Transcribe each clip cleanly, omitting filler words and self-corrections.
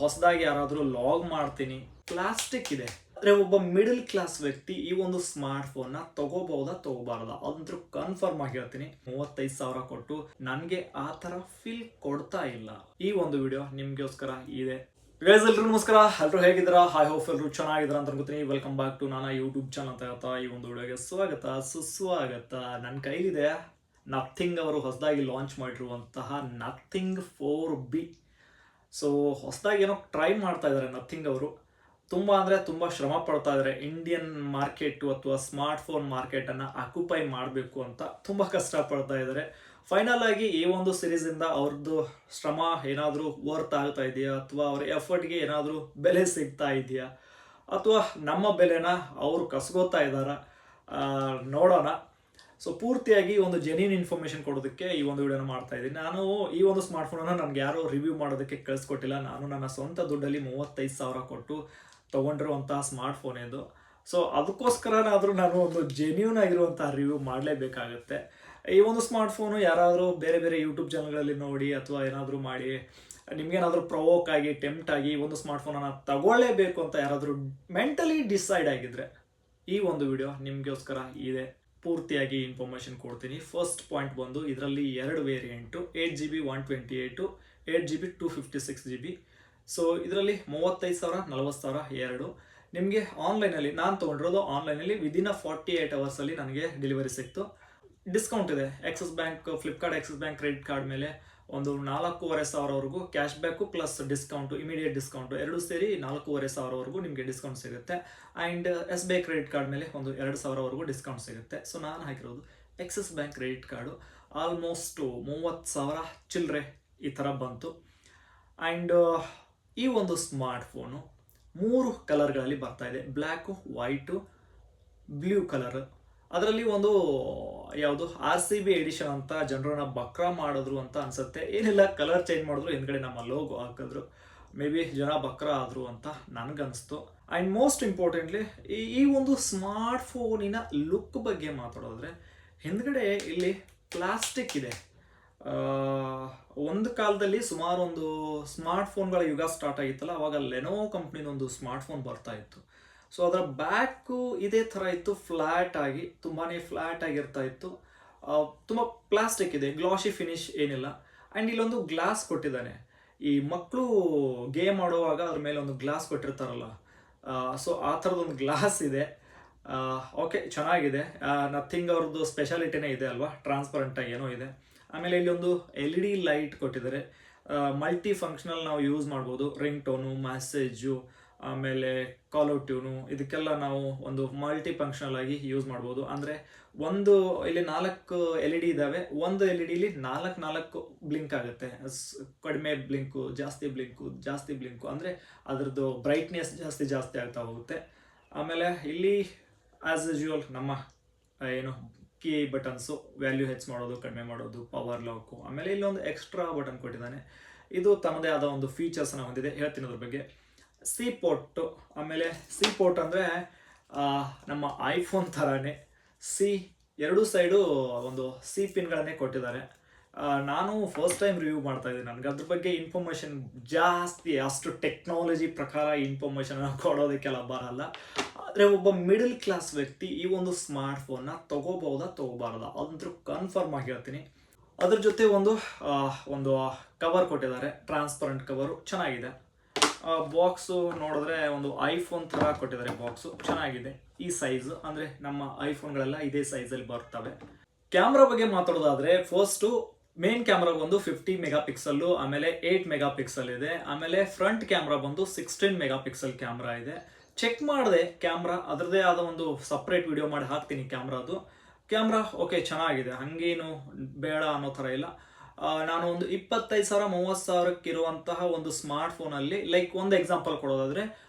ಹೊಸದಾಗಿ ಯಾರಾದರೂ ಲಾಗ್ ಮಾಡ್ತೀನಿ, ಪ್ಲಾಸ್ಟಿಕ್ ಇದೆ ಅಂದರೆ ಒಬ್ಬ ಮಿಡಲ್ ಕ್ಲಾಸ್ ವ್ಯಕ್ತಿ ಈ ಒಂದು ಸ್ಮಾರ್ಟ್ ಫೋನ್ನ ತಗೋಬಹುದಾ ತಗೋಬಾರ್ದಾ ಅದಂತೂ ಕನ್ಫರ್ಮ್ ಆಗಿ ಹೇಳ್ತೀನಿ. 35,000 ಕೊಟ್ಟು ನನಗೆ ಆ ಥರ ಫೀಲ್ ಕೊಡ್ತಾ ಇಲ್ಲ. ಈ ಒಂದು ವಿಡಿಯೋ ನಿಮಗೋಸ್ಕರ ಇದೆ. ಗೈಸ್ ಎಲ್ರು ನಮಸ್ಕಾರ, ಎಲ್ಲರೂ ಹೇಗಿದ್ದೀರಾ? ಐ ಹೋಪ್ ಎಲ್ಲರೂ ಚೆನ್ನಾಗಿದ್ದೀರಾ ಅಂತ ಅನ್ಕೋತೀನಿ. ವೆಲ್ಕಮ್ ಬ್ಯಾಕ್ ಟು ನನ್ನ ಯೂಟ್ಯೂಬ್ ಚಾನಲ್ ಅಂತ ಹೇಳ್ತಾ ಈ ಒಂದು ವಿಡಿಯೋಗೆ ಸ್ವಾಗತ ಸುಸ್ವಾಗತ. ನನ್ನ ಕೈಲಿದೆ ನಥಿಂಗ್ ಅವರು ಹೊಸದಾಗಿ ಲಾಂಚ್ ಮಾಡಿರುವಂತಹ ನಥಿಂಗ್ 4B. ಸೊ ಹೊಸದಾಗಿ ಏನೋ ಟ್ರೈ ಮಾಡ್ತಾ ಇದ್ದಾರೆ ನಥಿಂಗ್ ಅವರು. ತುಂಬ ಅಂದರೆ ತುಂಬ ಶ್ರಮ ಪಡ್ತಾ ಇದ್ದಾರೆ. ಇಂಡಿಯನ್ ಮಾರ್ಕೆಟು ಅಥವಾ ಸ್ಮಾರ್ಟ್ ಫೋನ್ ಮಾರ್ಕೆಟನ್ನು ಆಕ್ಯುಪೈ ಮಾಡಬೇಕು ಅಂತ ತುಂಬ ಕಷ್ಟಪಡ್ತಾ ಇದ್ದಾರೆ. ಫೈನಲ್ ಆಗಿ ಈ ಒಂದು ಸಿರೀಸಿಂದ ಅವ್ರದ್ದು ಶ್ರಮ ಏನಾದರೂ ವರ್ತ್ ಆಗ್ತಾ ಇದೆಯಾ, ಅಥವಾ ಅವ್ರ ಎಫರ್ಟ್ಗೆ ಏನಾದರೂ ಬೆಲೆ ಸಿಗ್ತಾ ಇದೆಯಾ, ಅಥವಾ ನಮ್ಮ ಬೆಲೆನ ಅವರು ಕಸ್ಕೋತಾ ಇದ್ದಾರಾ ನೋಡೋಣ. ಸೊ ಪೂರ್ತಿಯಾಗಿ ಒಂದು ಜೆನ್ಯೂನ್ ಇನ್ಫಾರ್ಮೇಷನ್ ಕೊಡೋದಕ್ಕೆ ಈ ಒಂದು ವಿಡಿಯೋನ ಮಾಡ್ತಾ ಇದ್ದೀನಿ. ನಾನು ಈ ಒಂದು ಸ್ಮಾರ್ಟ್ಫೋನನ್ನು ನನಗೆ ಯಾರೋ ರಿವ್ಯೂ ಮಾಡೋದಕ್ಕೆ ಕಳಿಸ್ಕೊಟ್ಟಿಲ್ಲ. ನಾನು ನನ್ನ ಸ್ವಂತ ದುಡ್ಡಲ್ಲಿ 35,000 ಕೊಟ್ಟು ತೊಗೊಂಡಿರುವಂತಹ ಸ್ಮಾರ್ಟ್ಫೋನ್ ಇದು. ಸೊ ಅದಕ್ಕೋಸ್ಕರನಾದರೂ ನಾನು ಒಂದು ಜೆನ್ಯೂನ್ ಆಗಿರುವಂತಹ ರಿವ್ಯೂ ಮಾಡಲೇಬೇಕಾಗುತ್ತೆ. ಈ ಒಂದು ಸ್ಮಾರ್ಟ್ಫೋನು ಯಾರಾದರೂ ಬೇರೆ ಬೇರೆ ಯೂಟ್ಯೂಬ್ ಚಾನಲ್ಗಳಲ್ಲಿ ನೋಡಿ ಅಥವಾ ಏನಾದರೂ ಮಾಡಿ ನಿಮಗೇನಾದರೂ ಪ್ರವೋಕ್ ಆಗಿ ಟೆಂಪ್ಟ್ ಆಗಿ ಈ ಒಂದು ಸ್ಮಾರ್ಟ್ಫೋನನ್ನು ತಗೊಳ್ಳೇಬೇಕು ಅಂತ ಯಾರಾದರೂ ಮೆಂಟಲಿ ಡಿಸೈಡ್ ಆಗಿದ್ರೆ ಈ ಒಂದು ವಿಡಿಯೋ ನಿಮಗೋಸ್ಕರ ಇದೆ. ಪೂರ್ತಿಯಾಗಿ ಇನ್ಫಾರ್ಮೇಷನ್ ಕೊಡ್ತೀನಿ. ಫಸ್ಟ್ ಪಾಯಿಂಟ್ ಬಂದು ಇದರಲ್ಲಿ 2 variant, 8GB 128, 8GB 256GB. So ಇದರಲ್ಲಿ 35,000 40,000 2. ನಿಮಗೆ ಆನ್ಲೈನಲ್ಲಿ ನಾನು ತೊಗೊಂಡಿರೋದು ಆನ್ಲೈನಲ್ಲಿ ವಿದಿನ್ 48 ಅವರ್ಸಲ್ಲಿ ನನಗೆ ಡೆಲಿವರಿ ಸಿಕ್ತು. ಡಿಸ್ಕೌಂಟ್ ಇದೆ. Axis Bank, Flipkart Axis Bank credit card ಮೇಲೆ ಒಂದು 4,500ವರೆಗೂ cash back plus discount, immediate discount ಎರಡು ಸೇರಿ 4,500ವರೆಗೂ ನಿಮಗೆ ಡಿಸ್ಕೌಂಟ್ ಸಿಗುತ್ತೆ. ಆ್ಯಂಡ್ SBI ಕ್ರೆಡಿಟ್ ಕಾರ್ಡ್ ಮೇಲೆ ಒಂದು 2,000ವರೆಗೂ ಡಿಸ್ಕೌಂಟ್ ಸಿಗುತ್ತೆ. ಸೊ ನಾನು ಹಾಕಿರೋದು Axis Bank credit card. Almost 30,000 ಚಿಲ್ಲರೆ ಈ ಥರ ಬಂತು. ಆ್ಯಂಡ್ ಈ ಒಂದು ಸ್ಮಾರ್ಟ್ಫೋನು 3 ಕಲರ್ಗಳಲ್ಲಿ ಬರ್ತಾ ಇದೆ. Black, white, blue colour. ಅದರಲ್ಲಿ ಒಂದು ಯಾವುದು RCB ಎಡಿಷನ್ ಅಂತ ಜನರನ್ನ ಬಕ್ರಾ ಮಾಡಿದ್ರು ಅಂತ ಅನ್ಸುತ್ತೆ. ಏನಿಲ್ಲ, ಕಲರ್ ಚೇಂಜ್ ಮಾಡಿದ್ರು, ಹಿಂದ್ಗಡೆ ನಮ್ಮ ಲೋಗೋ ಹಾಕಿದ್ರು. ಮೇ ಬಿ ಜನ ಬಕ್ರಾ ಆದರು ಅಂತ ನನಗನ್ನಿಸ್ತು. ಆ್ಯಂಡ್ ಮೋಸ್ಟ್ ಇಂಪಾರ್ಟೆಂಟ್ಲಿ ಈ ಒಂದು ಸ್ಮಾರ್ಟ್ಫೋನಿನ ಲುಕ್ ಬಗ್ಗೆ ಮಾತಾಡೋದ್ರೆ ಹಿಂದ್ಗಡೆ ಇಲ್ಲಿ ಪ್ಲಾಸ್ಟಿಕ್ ಇದೆ. ಒಂದು ಕಾಲದಲ್ಲಿ ಸುಮಾರು ಒಂದು ಸ್ಮಾರ್ಟ್ಫೋನ್ಗಳ ಯುಗ ಸ್ಟಾರ್ಟ್ ಆಗಿತ್ತಲ್ಲ, ಅವಾಗ ಲೆನೋವೋ ಕಂಪ್ನಿದೊಂದು ಸ್ಮಾರ್ಟ್ಫೋನ್ ಬರ್ತಾ ಇತ್ತು. ಸೊ ಅದರ ಬ್ಯಾಕು ಇದೇ ಥರ ಇತ್ತು, ಫ್ಲ್ಯಾಟ್ ಆಗಿ, ತುಂಬಾ ಫ್ಲ್ಯಾಟ್ ಆಗಿರ್ತಾ ಇತ್ತು. ತುಂಬ ಪ್ಲಾಸ್ಟಿಕ್ ಇದೆ, ಗ್ಲಾಸಿ ಫಿನಿಶ್ ಏನಿಲ್ಲ. ಆ್ಯಂಡ್ ಇಲ್ಲೊಂದು ಗ್ಲಾಸ್ ಕೊಟ್ಟಿದ್ದಾನೆ. ಈ ಮಕ್ಕಳು ಗೇಮ್ ಆಡುವಾಗ ಅದ್ರ ಮೇಲೆ ಒಂದು ಗ್ಲಾಸ್ ಕೊಟ್ಟಿರ್ತಾರಲ್ಲ, ಸೊ ಆ ಥರದೊಂದು ಗ್ಲಾಸ್ ಇದೆ. ಓಕೆ, ಚೆನ್ನಾಗಿದೆ. ನಥಿಂಗ್ ಅವ್ರದ್ದು ಸ್ಪೆಷಾಲಿಟಿನೇ ಇದೆ ಅಲ್ವಾ, ಟ್ರಾನ್ಸ್ಪರೆಂಟಾಗಿ ಏನೋ ಇದೆ. ಆಮೇಲೆ ಇಲ್ಲಿ ಒಂದು LED ಲೈಟ್ ಕೊಟ್ಟಿದ್ದಾರೆ. ಮಲ್ಟಿ ಫಂಕ್ಷನಲ್ ನಾವು ಯೂಸ್ ಮಾಡ್ಬೋದು. ರಿಂಗ್ ಟೋನು, ಮೆಸೇಜು, ಆಮೇಲೆ ಕಾಲ್ ಔಟ್ ಟ್ಯೂನು, ಇದಕ್ಕೆಲ್ಲ ನಾವು ಒಂದು ಮಲ್ಟಿ ಫಂಕ್ಷನಲ್ ಆಗಿ ಯೂಸ್ ಮಾಡ್ಬೋದು. ಅಂದರೆ ಒಂದು ಇಲ್ಲಿ 4 LED ಇದ್ದಾವೆ. ಒಂದು LEDಲಿ 4 ಬ್ಲಿಂಕ್ ಆಗುತ್ತೆ. ಕಡಿಮೆ ಬ್ಲಿಂಕು, ಜಾಸ್ತಿ ಬ್ಲಿಂಕು, ಜಾಸ್ತಿ ಬ್ಲಿಂಕು, ಅಂದರೆ ಅದರದ್ದು ಬ್ರೈಟ್ನೆಸ್ ಜಾಸ್ತಿ ಆಗ್ತಾ ಹೋಗುತ್ತೆ. ಆಮೇಲೆ ಇಲ್ಲಿ ಆ್ಯಸ್ ಯೂಶುವಲ್ ನಮ್ಮ ಏನು ಕೀ ಬಟನ್ಸು, ವ್ಯಾಲ್ಯೂ ಹೆಚ್ಚು ಮಾಡೋದು, ಕಡಿಮೆ ಮಾಡೋದು, ಪವರ್ ಲಾಕು. ಆಮೇಲೆ ಇಲ್ಲೊಂದು ಎಕ್ಸ್ಟ್ರಾ ಬಟನ್ ಕೊಟ್ಟಿದ್ದಾನೆ. ಇದು ತನ್ನದೇ ಆದ ಒಂದು ಫೀಚರ್ಸ್ನ ಹೊಂದಿದೆ, ಹೇಳ್ತೀನಿ ಅದ್ರ ಬಗ್ಗೆ. C port. ಆಮೇಲೆ ಸಿ ಪೋರ್ಟ್ ಅಂದರೆ ನಮ್ಮ ಐಫೋನ್ ಥರನೇ ಎರಡು ಸೈಡು ಒಂದು ಸಿ ಪಿನ್ಗಳನ್ನೇ ಕೊಟ್ಟಿದ್ದಾರೆ. ನಾನು ಫಸ್ಟ್ ಟೈಮ್ ರಿವ್ಯೂ ಮಾಡ್ತಾ ಇದ್ದೀನಿ. ನನಗೆ ಅದ್ರ ಬಗ್ಗೆ ಇನ್ಫಾರ್ಮೇಷನ್ ಜಾಸ್ತಿ, ಅಷ್ಟು ಟೆಕ್ನಾಲಜಿ ಪ್ರಕಾರ ಇನ್ಫಾರ್ಮೇಷನ್ ಕೊಡೋದಕ್ಕೆಲ್ಲ ಬರಲ್ಲ. ಆದರೆ ಒಬ್ಬ ಮಿಡಲ್ ಕ್ಲಾಸ್ ವ್ಯಕ್ತಿ ಈ ಒಂದು ಸ್ಮಾರ್ಟ್ಫೋನ್ನ ತಗೋಬಹುದಾ ತಗೋಬಾರ್ದಾ ಅದಂತೂ ಕನ್ಫರ್ಮ್ ಆಗಿ ಹೇಳ್ತೀನಿ. ಅದ್ರ ಜೊತೆ ಒಂದು ಕವರ್ ಕೊಟ್ಟಿದ್ದಾರೆ, ಟ್ರಾನ್ಸ್ಪರೆಂಟ್ ಕವರು, ಚೆನ್ನಾಗಿದೆ. ಬಾಕ್ಸು ನೋಡಿದ್ರೆ ಒಂದು ಐಫೋನ್ ಥರ ಕೊಟ್ಟಿದ್ದಾರೆ. ಬಾಕ್ಸು ಚೆನ್ನಾಗಿದೆ. ಈ ಸೈಜು ಅಂದರೆ ನಮ್ಮ ಐಫೋನ್ಗಳೆಲ್ಲ ಇದೇ ಸೈಜಲ್ಲಿ ಬರ್ತವೆ. ಕ್ಯಾಮ್ರಾ ಬಗ್ಗೆ ಮಾತಾಡೋದಾದರೆ ಫಸ್ಟು ಮೇನ್ ಕ್ಯಾಮ್ರಾ ಬಂದು 50 ಮೆಗಾ ಪಿಕ್ಸಲ್ಲು, ಆಮೇಲೆ 8 ಮೆಗಾ ಪಿಕ್ಸಲ್ ಇದೆ. ಆಮೇಲೆ ಫ್ರಂಟ್ ಕ್ಯಾಮ್ರಾ ಬಂದು 16 ಮೆಗಾ ಪಿಕ್ಸಲ್ ಕ್ಯಾಮ್ರಾ ಇದೆ. ಚೆಕ್ ಮಾಡಿದೆ ಕ್ಯಾಮ್ರಾ, ಅದರದೇ ಆದ ಒಂದು ಸಪ್ರೇಟ್ ವಿಡಿಯೋ ಮಾಡಿ ಹಾಕ್ತೀನಿ ಕ್ಯಾಮ್ರಾದು. ಕ್ಯಾಮ್ರಾ ಓಕೆ, ಚೆನ್ನಾಗಿದೆ, ಹಾಗೇನು ಬೇಡ ಅನ್ನೋ ಥರ ಇಲ್ಲ. ನಾನು ಒಂದು 25,000 30,000 ಇರುವಂತಹ ಒಂದು ಸ್ಮಾರ್ಟ್ಫೋನಲ್ಲಿ, ಲೈಕ್ ಒಂದು ಎಕ್ಸಾಂಪಲ್ ಕೊಡೋದಾದರೆ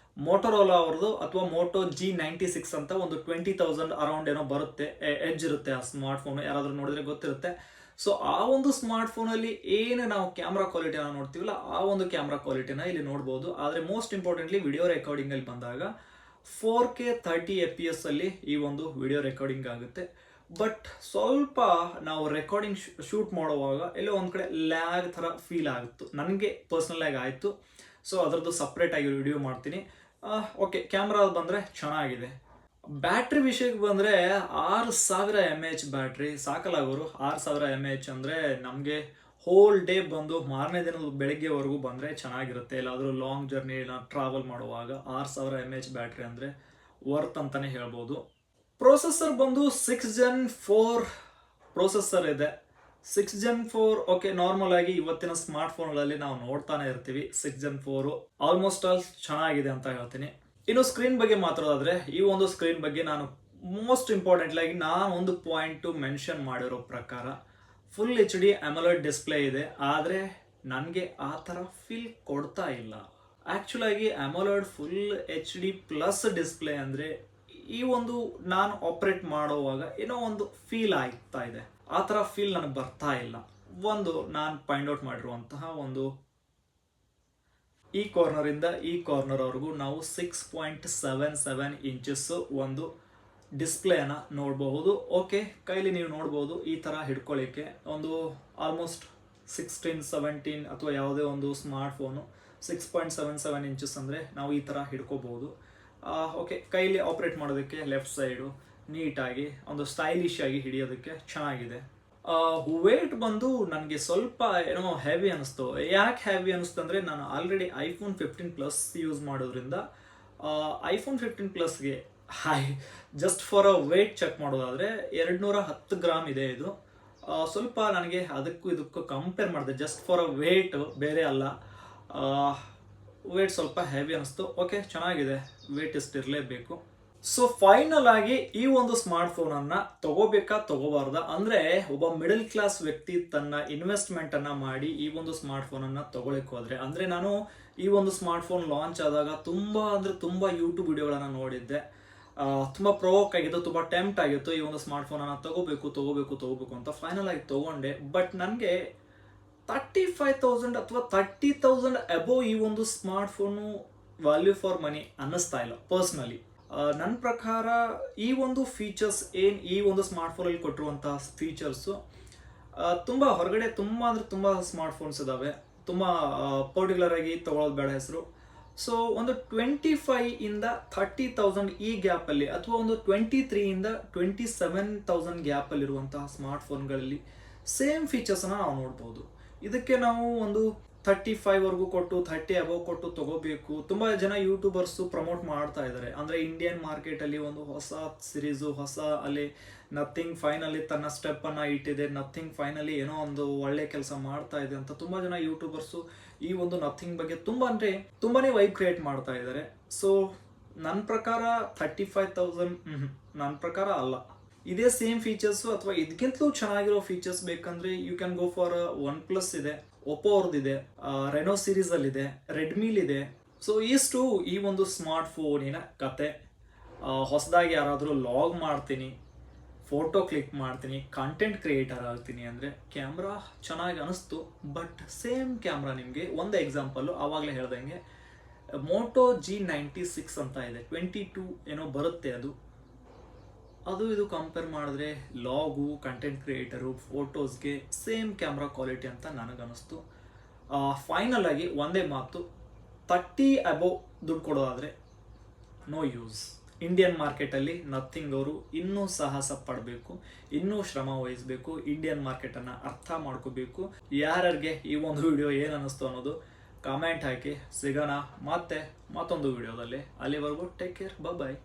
ಮೋಟೋರೋಲಾ ಅವ್ರದ್ದು ಅಥವಾ ಮೋಟೋ G96 ಅಂತ ಒಂದು 20,000 ಅರೌಂಡ್ ಏನೋ ಬರುತ್ತೆ, ಎಡ್ಜ್ ಇರುತ್ತೆ ಆ ಸ್ಮಾರ್ಟ್ಫೋನು. ಯಾರಾದರೂ ನೋಡಿದ್ರೆ ಗೊತ್ತಿರುತ್ತೆ. ಸೊ ಆ ಒಂದು ಸ್ಮಾರ್ಟ್ಫೋನಲ್ಲಿ ಏನು ನಾವು ಕ್ಯಾಮ್ರಾ ಕ್ವಾಲಿಟಿನ ನೋಡ್ತೀವಲ್ಲ, ಆ ಒಂದು ಕ್ಯಾಮ್ರಾ ಕ್ವಾಲಿಟಿನ ಇಲ್ಲಿ ನೋಡ್ಬೋದು. ಆದರೆ ಮೋಸ್ಟ್ ಇಂಪಾರ್ಟೆಂಟ್ಲಿ ವಿಡಿಯೋ ರೆಕಾರ್ಡಿಂಗಲ್ಲಿ ಬಂದಾಗ 4K 30 FPS ಅಲ್ಲಿ ಈ ಒಂದು ವಿಡಿಯೋ ರೆಕಾರ್ಡಿಂಗ್ ಆಗುತ್ತೆ. ಬಟ್ ಸ್ವಲ್ಪ ನಾವು ರೆಕಾರ್ಡಿಂಗ್ ಶೂಟ್ ಮಾಡುವಾಗ ಎಲ್ಲೋ ಒಂದು ಕಡೆ ಲ್ಯಾಗ್ ಥರ ಫೀಲ್ ಆಗುತ್ತೆ. ನನಗೆ ಪರ್ಸ್ನಲ್ ಆಗಿ ಆಯಿತು. ಸೊ ಅದರದ್ದು ಸಪ್ರೇಟಾಗಿ ವಿಡಿಯೋ ಮಾಡ್ತೀನಿ. ಓಕೆ, ಕ್ಯಾಮ್ರಾ ಬಂದರೆ ಚೆನ್ನಾಗಿದೆ. ಬ್ಯಾಟ್ರಿ ವಿಷಯಕ್ಕೆ ಬಂದರೆ 6000 mAh ಬ್ಯಾಟ್ರಿ ಸಾಕಲಾಗೋರು. 6000 mAh ಅಂದರೆ ನಮಗೆ ಹೋಲ್ ಡೇ ಬಂದು ಮಾರನೇ ದಿನದ ಬೆಳಗ್ಗೆವರೆಗೂ ಬಂದರೆ ಚೆನ್ನಾಗಿರುತ್ತೆ. ಎಲ್ಲಾದರೂ ಲಾಂಗ್ ಜರ್ನಿ ಟ್ರಾವೆಲ್ ಮಾಡುವಾಗ 6000 mAh ಬ್ಯಾಟ್ರಿ ಅಂದರೆ ವರ್ತ್ ಅಂತಲೇ ಹೇಳ್ಬೋದು. ಪ್ರೊಸೆಸರ್ ಬಂದು 6 Gen 4 ಪ್ರೊಸೆಸರ್ ಇದೆ. 6 Gen 4 ಓಕೆ, ನಾರ್ಮಲ್ ಆಗಿ ಇವತ್ತಿನ ಸ್ಮಾರ್ಟ್ ಫೋನ್ಗಳಲ್ಲಿ ನಾವು ನೋಡ್ತಾನೆ ಇರ್ತೀವಿ. 6 Gen 4 ಆಲ್ಮೋಸ್ಟ್ ಆಲ್ ಚೆನ್ನಾಗಿದೆ ಅಂತ ಹೇಳ್ತೀನಿ. ಇನ್ನು ಸ್ಕ್ರೀನ್ ಬಗ್ಗೆ ಮಾತಾಡೋದಾದ್ರೆ, ಈ ಒಂದು ಸ್ಕ್ರೀನ್ ಬಗ್ಗೆ ನಾನು ಮೋಸ್ಟ್ ಇಂಪಾರ್ಟೆಂಟ್ ಆಗಿ ನಾನು ಒಂದು ಪಾಯಿಂಟ್ ಮೆನ್ಷನ್ ಮಾಡಿರೋ ಪ್ರಕಾರ ಫುಲ್ HD AMOLED ಡಿಸ್ಪ್ಲೇ ಇದೆ. ಆದರೆ ನನಗೆ ಆ ಥರ ಫೀಲ್ ಕೊಡ್ತಾ ಇಲ್ಲ. ಆ್ಯಕ್ಚುಲ್ ಆಗಿ AMOLED full HD plus display ಅಂದರೆ ಈ ಒಂದು ನಾನು ಆಪ್ರೇಟ್ ಮಾಡೋವಾಗ ಏನೋ ಒಂದು ಫೀಲ್ ಆಗ್ತಾ ಇದೆ. ಆ ಥರ ಫೀಲ್ ನನಗೆ ಬರ್ತಾ ಇಲ್ಲ. ಒಂದು ನಾನು ಫೈಂಡ್ ಔಟ್ ಮಾಡಿರುವಂತಹ ಒಂದು ಈ ಕಾರ್ನರಿಂದ ಈ ಕಾರ್ನರ್ವರೆಗೂ ನಾವು 6.77 ಇಂಚಸ್ ಒಂದು ಡಿಸ್ಪ್ಲೇನ ನೋಡಬಹುದು. ಓಕೆ, ಕೈಲಿ ನೀವು ನೋಡ್ಬೋದು. ಈ ಥರ ಹಿಡ್ಕೊಳ್ಳಿಕ್ಕೆ ಒಂದು ಆಲ್ಮೋಸ್ಟ್ 16-17 ಅಥವಾ ಯಾವುದೇ ಒಂದು ಸ್ಮಾರ್ಟ್ ಫೋನು 6.77 ಇಂಚಸ್ ಅಂದರೆ ನಾವು ಈ ಥರ ಹಿಡ್ಕೋಬಹುದು. ಓಕೆ, ಕೈಲಿ ಆಪ್ರೇಟ್ ಮಾಡೋದಕ್ಕೆ ಲೆಫ್ಟ್ ಸೈಡು ನೀಟಾಗಿ ಒಂದು ಸ್ಟೈಲಿಶ್ ಆಗಿ ಹಿಡಿಯೋದಕ್ಕೆ ಚೆನ್ನಾಗಿದೆ. ವೇಟ್ ಬಂದು ನನಗೆ ಸ್ವಲ್ಪ ಏನೋ ಹೆವಿ ಅನ್ನಿಸ್ತು. ಯಾಕೆ ಹೆವಿ ಅನ್ನಿಸ್ತು ಅಂದರೆ, ನಾನು ಆಲ್ರೆಡಿ iPhone 15 ಪ್ಲಸ್ ಯೂಸ್ ಮಾಡೋದ್ರಿಂದ iPhone 15 ಪ್ಲಸ್ಗೆ ಜಸ್ಟ್ ಫಾರ್ ವೇಟ್ ಚೆಕ್ ಮಾಡೋದಾದರೆ 210 ಗ್ರಾಮ್ ಇದೆ ಇದು. ಸ್ವಲ್ಪ ನನಗೆ ಅದಕ್ಕೂ ಇದಕ್ಕೂ ಕಂಪೇರ್ ಮಾಡಿದೆ, ಜಸ್ಟ್ ಫಾರ್ ವೇಟ್, ಬೇರೆ ಅಲ್ಲ. ವೇಟ್ ಸ್ವಲ್ಪ ಹೆವಿ ಅನ್ನಿಸ್ತು. ಓಕೆ, ಚೆನ್ನಾಗಿದೆ, ವೇಟ್ ಇರಲೇಬೇಕು. ಸೊ ಫೈನಲ್ ಆಗಿ ಈ ಒಂದು ಸ್ಮಾರ್ಟ್ ಫೋನನ್ನು ತಗೋಬೇಕಾ ತಗೋಬಾರ್ದ ಅಂದರೆ, ಒಬ್ಬ ಮಿಡಲ್ ಕ್ಲಾಸ್ ವ್ಯಕ್ತಿ ತನ್ನ ಇನ್ವೆಸ್ಟ್ಮೆಂಟನ್ನು ಮಾಡಿ ಈ ಒಂದು ಸ್ಮಾರ್ಟ್ ಫೋನನ್ನು ತಗೊಳಕ್ಕೆ ಹೋದರೆ, ಅಂದರೆ ನಾನು ಈ ಒಂದು ಸ್ಮಾರ್ಟ್ ಫೋನ್ ಲಾಂಚ್ ಆದಾಗ ತುಂಬ ಯೂಟ್ಯೂಬ್ ವಿಡಿಯೋಗಳನ್ನು ನೋಡಿದ್ದೆ. ತುಂಬ ಪ್ರೊವೋಕ್ ಆಗಿತ್ತು, ತುಂಬ ಟೆಂಪ್ಟ್ ಆಗಿತ್ತು ಈ ಒಂದು ಸ್ಮಾರ್ಟ್ ಫೋನನ್ನು ತಗೋಬೇಕು ಅಂತ. ಫೈನಲ್ ಆಗಿ ತೊಗೊಂಡೆ. ಬಟ್ ನನಗೆ 35,000 ಅಥವಾ 30,000 ಅಬೋವ್ ಈ ಒಂದು smart phone value for money ಅನ್ನಿಸ್ತಾ ಇಲ್ಲ ಪರ್ಸ್ನಲಿ. ನನ್ನ ಪ್ರಕಾರ ಈ ಒಂದು ಫೀಚರ್ಸ್ ಈ ಒಂದು ಸ್ಮಾರ್ಟ್ ಫೋನಲ್ಲಿ ಕೊಟ್ಟಿರುವಂತಹ ಫೀಚರ್ಸು ತುಂಬ ಹೊರಗಡೆ ತುಂಬ ಸ್ಮಾರ್ಟ್ ಫೋನ್ಸ್ ಇದ್ದಾವೆ. ತುಂಬ ಪರ್ಟಿಕ್ಯುಲರ್ ಆಗಿ ತಗೊಳ್ಳೋದು ಬೇಡ ಹೆಸರು. ಸೊ ಒಂದು 25,000 30,000 ಈ ಗ್ಯಾಪಲ್ಲಿ, ಅಥವಾ ಒಂದು 23,000 27,000 ಗ್ಯಾಪಲ್ಲಿರುವಂತಹ ಸ್ಮಾರ್ಟ್ ಫೋನ್ಗಳಲ್ಲಿ ಸೇಮ್ ಫೀಚರ್ಸನ್ನು ನಾವು ನೋಡ್ಬೋದು. ಇದಕ್ಕೆ ನಾವು ಒಂದು 35 ಕೊಟ್ಟು 30 ಅಬೋವ್ ಕೊಟ್ಟು ತಗೋಬೇಕು. ತುಂಬ ಜನ ಯೂಟ್ಯೂಬರ್ಸು ಪ್ರಮೋಟ್ ಮಾಡ್ತಾ ಇದ್ದಾರೆ. ಅಂದರೆ ಇಂಡಿಯನ್ ಮಾರ್ಕೆಟಲ್ಲಿ ಒಂದು ಹೊಸ ಸಿರೀಸು, ಅಲ್ಲಿ ನಥಿಂಗ್ ಫೈನಲಿ ತನ್ನ ಸ್ಟೆಪ್ಪನ್ನು ಇಟ್ಟಿದೆ, ನಥಿಂಗ್ ಫೈನಲಿ ಏನೋ ಒಂದು ಒಳ್ಳೆ ಕೆಲಸ ಮಾಡ್ತಾ ಇದೆ ಅಂತ ತುಂಬ ಜನ ಯೂಟ್ಯೂಬರ್ಸು ಈ ಒಂದು ನಥಿಂಗ್ ಬಗ್ಗೆ ತುಂಬಾ ವೈಬ್ ಕ್ರಿಯೇಟ್ ಮಾಡ್ತಾ ಇದ್ದಾರೆ. ಸೊ ನನ್ನ ಪ್ರಕಾರ 35,000 ನನ್ನ ಪ್ರಕಾರ ಅಲ್ಲ. ಇದೇ ಸೇಮ್ ಫೀಚರ್ಸು ಅಥವಾ ಇದಕ್ಕಿಂತಲೂ ಚೆನ್ನಾಗಿರೋ ಫೀಚರ್ಸ್ ಬೇಕಂದ್ರೆ you can go for OnePlus ಇದೆ, ಒಪ್ಪೋ ಅವ್ರದ್ದಿದೆ, ರೆನೋ ಸೀರೀಸಲ್ಲಿದೆ, ರೆಡ್ಮಿಲಿದೆ. ಸೊ ಇಷ್ಟು ಈ ಒಂದು ಸ್ಮಾರ್ಟ್ ಫೋನಿನ ಕತೆ. ಹೊಸದಾಗಿ ಯಾರಾದರೂ ಲಾಗ್ ಮಾಡ್ತೀನಿ, ಫೋಟೋ ಕ್ಲಿಕ್ ಮಾಡ್ತೀನಿ, ಕಂಟೆಂಟ್ ಕ್ರಿಯೇಟರ್ ಆಗ್ತೀನಿ ಅಂದರೆ ಕ್ಯಾಮ್ರಾ ಚೆನ್ನಾಗಿ ಅನಿಸ್ತು. ಬಟ್ ಸೇಮ್ ಕ್ಯಾಮ್ರಾ ನಿಮಗೆ ಒಂದು ಎಕ್ಸಾಂಪಲ್ಲು ಆವಾಗಲೇ ಹೇಳ್ದಂಗೆ Moto G96 ಅಂತ ಇದೆ, 22 ಏನೋ ಬರುತ್ತೆ. ಅದು ಇದು ಕಂಪೇರ್ ಮಾಡಿದ್ರೆ ಲಾಗು, ಕಂಟೆಂಟ್ ಕ್ರಿಯೇಟರು, ಫೋಟೋಸ್ಗೆ ಸೇಮ್ ಕ್ಯಾಮ್ರಾ ಕ್ವಾಲಿಟಿ ಅಂತ ನನಗನ್ನಿಸ್ತು. ಫೈನಲ್ ಆಗಿ ಒಂದೇ ಮಾತು, 30 ಅಬೋವ್ ದುಡ್ಡು ಕೊಡೋದಾದರೆ ನೋ ಯೂಸ್. ಇಂಡಿಯನ್ ಮಾರ್ಕೆಟಲ್ಲಿ ನಥಿಂಗ್ ಅವರು ಇನ್ನೂ ಸಾಹಸ ಪಡಬೇಕು, ಇನ್ನೂ ಶ್ರಮ ವಹಿಸಬೇಕು, ಇಂಡಿಯನ್ ಮಾರ್ಕೆಟನ್ನು ಅರ್ಥ ಮಾಡ್ಕೋಬೇಕು. ಯಾರ್ಯಾರಿಗೆ ಈ ಒಂದು ವಿಡಿಯೋ ಏನು ಅನ್ನಿಸ್ತು ಅನ್ನೋದು ಕಾಮೆಂಟ್ ಹಾಕಿ. ಸಿಗೋಣ ಮತ್ತೆ ಮತ್ತೊಂದು ವಿಡಿಯೋದಲ್ಲಿ. ಅಲ್ಲಿವರೆಗೂ ಟೇಕ್ ಕೇರ್, ಬಾಯ್.